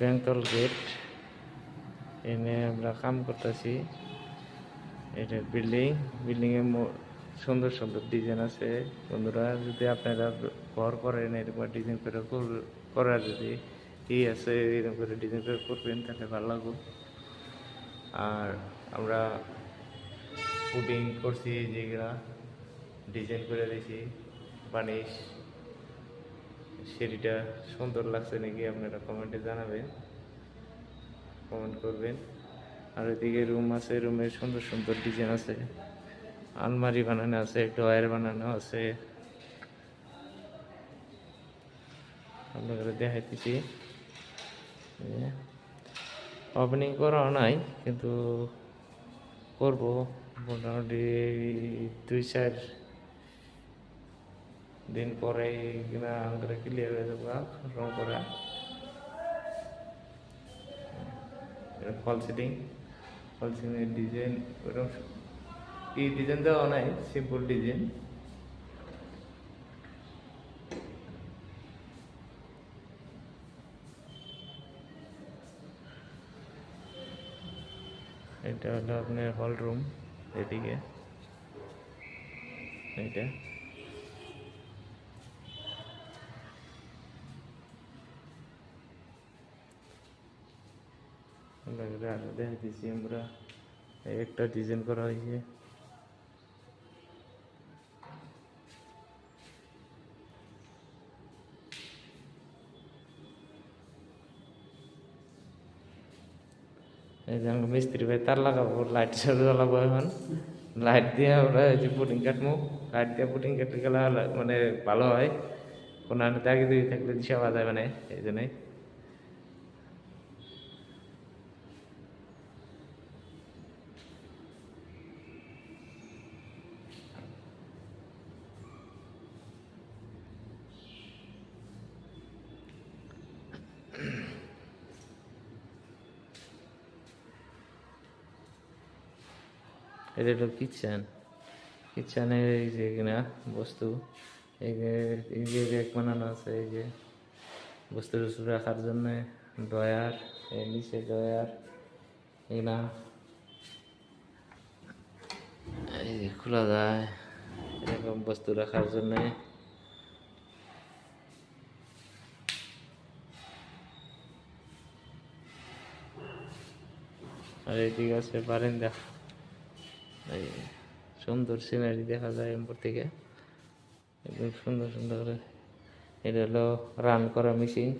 Bengtal gate এনে আমরা কাম করতেছি। এটা বিল্ডিং এ সুন্দর সুন্দর ডিজাইন আছে। বন্ধুরা, যদি আপনারা ঘর করেন এরকম ডিজাইন করে করার যদি আছে, এরকম করে ডিজাইন করে করবেন তাহলে ভালো লাগবে। আর আমরা পুডিং করছি, যেগুলা ডিজাইন করে দিয়েছি বানিশ। সিঁড়িটা সুন্দর লাগছে নাকি আপনারা কমেন্টে জানাবেন, কমেন্ট করবেন। আর এদিকে রুম আছে, রুমে সুন্দর সুন্দর ডিজাইন আছে, আলমারি বানানো আছে, ড্রয়ার বানানো আছে। আপনাদের দেখাইতেছি। ওপেনিং করা নাই, কিন্তু করব মোটামুটি 2-4 দিন পরে কিনা আমাদের ক্লিয়ার হয়ে যাবো রং করা। ফল সিটিং এর ডিজাইন ওরকম এই ডিজাইন দেওয়া নাই, সিম্পল ডিজাইন। এটা হলো আপনার হল রুম, এদিকে এটা দেখা দিচ্ছি আমরা। একটা ডিজাইন করা হয়েছে, এই যে আমরা মিস্ত্রি ভাই তার লাগাবো, লাইট জ্বালাবো এখন। লাইট দিয়ে আমরা এই যে পুটিং কাটবো, লাইট দিয়ে পুটিং কাটতে গেলে মানে ভালো হয়। কোনো আগে দিয়ে থাকলে দিশা পাওয়া যায়, মানে এই জন্যই। এটা হলো কিচেনের এই যে কিনা বস্তু, এই যে র্যাক বানানো আছে, এই যে বস্তু রাখার জন্য ড্রয়ার, এই নিচে ড্রয়ার, এগুলা এই যে খোলা যায় এরকম বস্তু রাখার জন্য। আর এদিকে আছে বারান্দা, এই সুন্দর সিনারি দেখা যায় এরপর থেকে, একদম সুন্দর সুন্দর। এটা হলো রান করা মেশিন।